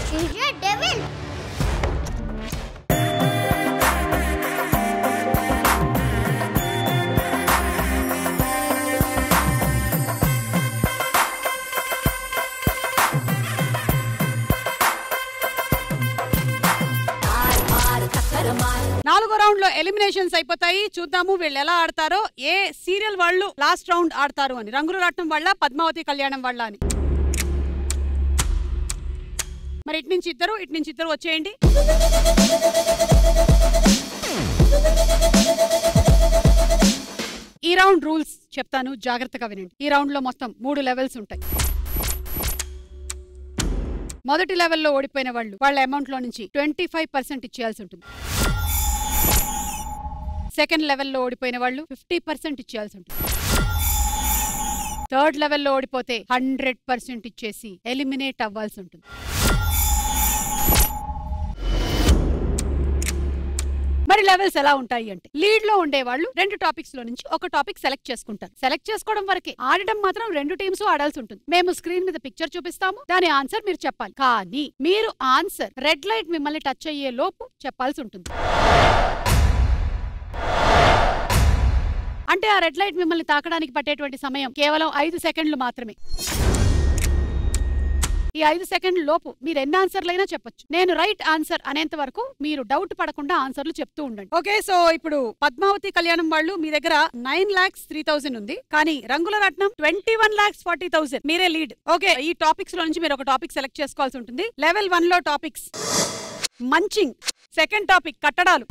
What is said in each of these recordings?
She's a devil. నాలుగో round లో eliminations అయిపోతాయి. చూద్దాము వీళ్ళు ఎలా ఆడతారో, ఏ సీరియల్ వాళ్ళు లాస్ట్ రౌండ్ ఆడతారు అని. రంగుల రాట్నం వాళ్ళ, పద్మావతి కళ్యాణం వాళ్ళ అని. మరి ఇటు నుంచి ఇద్దరు వచ్చేయండి. ఈ రౌండ్ రూల్స్ చెప్తాను, జాగ్రత్తగా వినండి. ఈ రౌండ్ లో మొత్తం 3 లెవెల్స్ ఉంటాయి. మొదటి లెవెల్లో ఓడిపోయిన వాళ్ళు వాళ్ళ అమౌంట్ లో నుంచి 25% ఇచ్చేయాల్సి ఉంటుంది. సెకండ్ లెవెల్లో ఓడిపోయిన వాళ్ళు 50% ఇచ్చేయాల్సి ఉంటుంది. థర్డ్ లెవెల్లో ఓడిపోతే 100% ఇచ్చేసి ఎలిమినేట్ అవ్వాల్సి ఉంటుంది. మరి లెవెల్స్ ఎలా ఉంటాయి అంటే, లీడ్ లో ఉండేవాళ్ళు 2 టాపిక్స్ లో నుంచి ఒక టాపిక్ సెలెక్ట్ చేసుకుంటారు. సెలెక్ట్ చేసుకోవడం వరకే, ఆడడం మాత్రం 2 టీమ్స్ ఆడాల్సి ఉంటుంది. మేము స్క్రీన్ మీద పిక్చర్ చూపిస్తాము, దాని ఆన్సర్ మీరు చెప్పాలి. కానీ మీరు ఆన్సర్ రెడ్ లైట్ మిమ్మల్ని టచ్ అయ్యే లోపు చెప్పాల్సి ఉంటుంది. అంటే ఆ రెడ్ లైట్ మిమ్మల్ని తాకడానికి పట్టేటువంటి సమయం కేవలం 5 సెకండ్లు మాత్రమే. ఈ 5 సెకండ్ల లోపు మీరు ఎన్ని ఆన్సర్లైనా చెప్పొచ్చు. నేను రైట్ ఆన్సర్ అనేంత వరకు మీరు డౌట్ పడకుండా ఆన్సర్లు చెప్తూ ఉండండి. ఓకే, సో ఇప్పుడు పద్మావతి కళ్యాణం వాళ్ళు మీ దగ్గర 9,03,000 ఉంది, కానీ రంగుల రత్నం 21,40,000. మీరే లీడ్. ఓకే, ఈ టాపిక్స్ లో నుంచి మీరు ఒక టాపిక్ సెలెక్ట్ చేసుకోవాల్సి ఉంటుంది. లెవెల్ 1 లో టాపిక్స్ మంచింగ్, సెకండ్ టాపిక్ కట్టడాలు,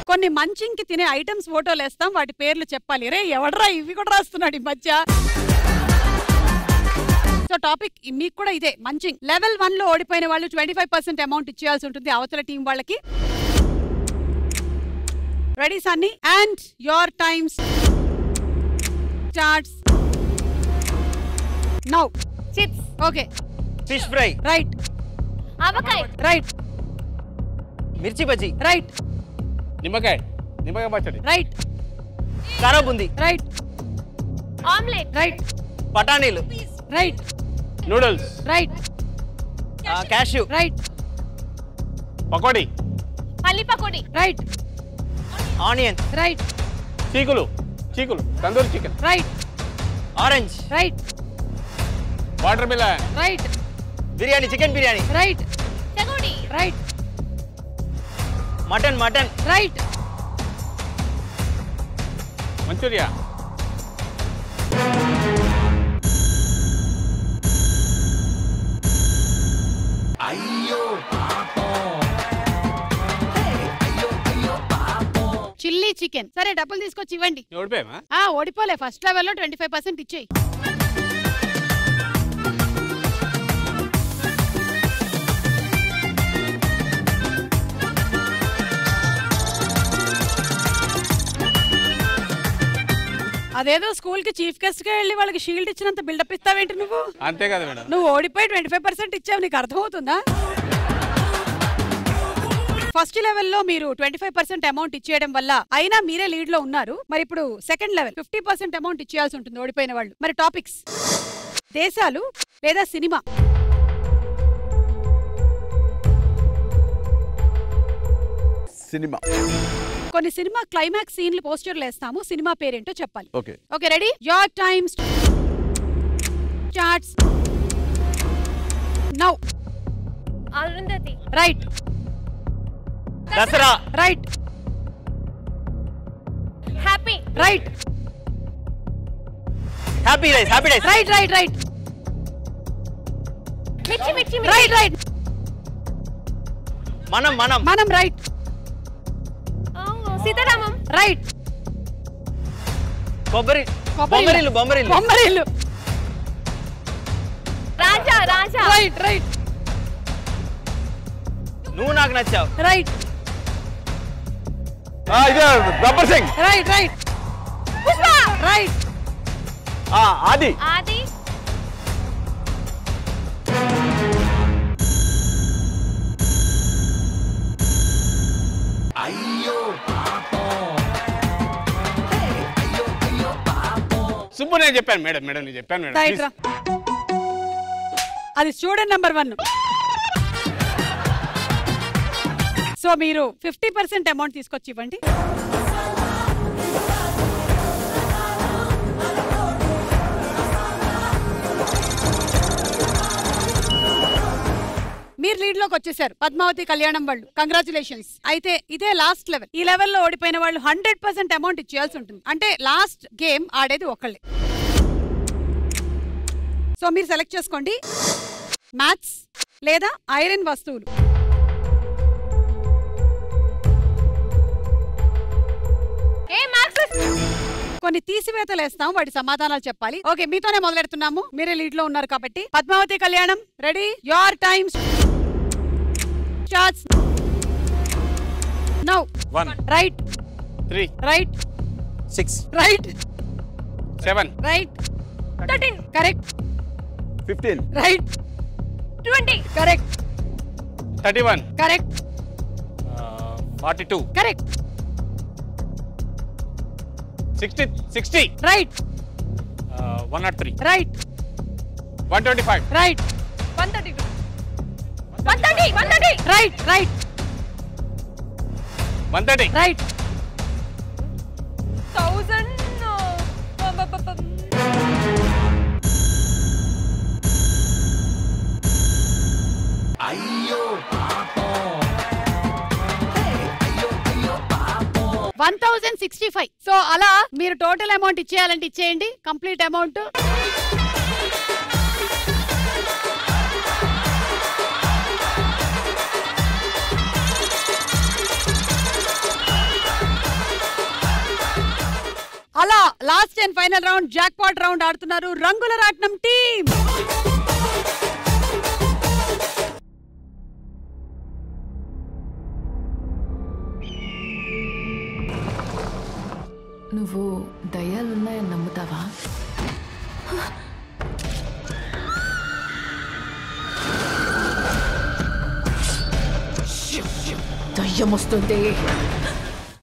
కొన్ని మంచింగ్ కి తినే ఐటమ్స్ ఫోటోలు వేస్తాం, వాటి పేర్లు చెప్పాలి. రే ఎవడరా ఇవి కూడా రాస్తున్నాడు ఈ మధ్య. సో టాపిక్ మీకు కూడా ఇదే, మంచింగ్. లెవెల్ 1 లో ఓడిపోయిన వాళ్ళు 25% అమౌంట్ ఇచ్చేయాల్సి ఉంటుంది అవతల టీం వాళ్ళకి. Ready Sunny? And your times starts now. Chips. Okay. Fish fry. Right. Avakaya. Right. Mirchi bajji. Right. నిమ్మకాయ పచ్చడి. Right. Kara boondi. Right. Omelette. Right. బఠానీలు. Right. Noodles. Right. Cashew. Right. Pakodi. పల్లి పకోడీ. రైట్. ఆనియన్. రైట్. చీకులు tandoori chicken. Right. Orange. Right. Watermelon. Right. Biryani, chicken biryani. Right. Chegodi. Right. Mutton. Right. Manchuria. Chilli chicken. సరే డబ్బులు తీసుకొచ్చి ఇవ్వండి. ఓడిపోయామా? ఓడిపోలే, first లెవెల్లో 25% ఇచ్చేయి. అదేదో స్కూల్ కి చీఫ్ గెస్ట్ గా వెళ్ళి వాళ్ళకి షీల్డ్ ఇచ్చినంత బిల్డప్ ఇస్తావేంటి నువ్వు? అంతే కదా మేడం. నువ్వు ఓడిపోయి 25% ఇచ్చావు, నీకు అర్థమవుతుందా? ఫస్ట్ లెవెల్లో మీరు 25% అమౌంట్ ఇచ్చేయడం వల్ల అయినా మీరే లీడ్ లో ఉన్నారు. మరి ఇప్పుడు సెకండ్ లెవెల్ 50% అమౌంట్ ఇచ్చేయాల్సి ఉంటుంది ఓడిపోయిన వాళ్ళు. మరి టాపిక్స్ దేశాలు లేదా సినిమా. సినిమా. కొన్ని సినిమా క్లైమాక్స్ సీన్లు పోస్టర్లు వేస్తాము, సినిమా పేరేంటో చెప్పాలి. Okay. Okay, ready? Your time starts now. Arundhati. Right. Dasara. Right. Happy. Right. Happy rice. Right. Mirchi. Right. Manam. Right. Sitaramam. Right. Bommarillu. Raja. Right. Nuvvu Naaku Nachavu. Right. Gabbar Singh. Right. Pushpa. Right. Aadi. అప్పుడు నేను చెప్పాను మేడం నేను చెప్పాను మేడం రైట్ రా. అది స్టూడెంట్ నెంబర్ 1. సో మీరు 50% అమౌంట్ తీసుకొచ్చి ఇవ్వండి. మీరు లీడ్ లోకి వచ్చేసారు పద్మావతి కళ్యాణం వాళ్ళు. కంగ్రాచులేషన్స్. అయితే ఇదే లాస్ట్ లెవెల్. ఈ లెవెల్లో ఓడిపోయిన వాళ్ళు 100% అమౌంట్ ఇచ్చేయాల్సి ఉంటుంది. అంటే లాస్ట్ గేమ్ ఆడేది ఒకళ్ళే. సో మీరు సెలెక్ట్ చేసుకోండి, మ్యాథ్స్ లేదా ఐరన్ వస్తువులు. కొన్ని తీసివేతలు వేస్తాం, వాటి సమాధానాలు చెప్పాలి. ఓకే, మీతోనే మొదలెడుతున్నాము. మీరే లీడ్ లో ఉన్నారు కాబట్టి. పద్మావతి కళ్యాణం ready? Your time starts now. 1 right 3 right 6 right 7 right 13 correct 15. Right 20 correct 31 correct 42 correct 60 right 103 right 125 right 132 130 right right 130 right 1000 1065. So అలా మీరు టోటల్ అమౌంట్ ఇచ్చేయాలంటే ఇచ్చేయండి. కంప్లీట్ అమౌంట్ అలా last and final round jackpot round ఆడుతున్నారు రంగుల రాట్నం team. నువ్వు దయ్యాలున్నాయని నమ్ముతావా? దయ్యం వస్తుంది.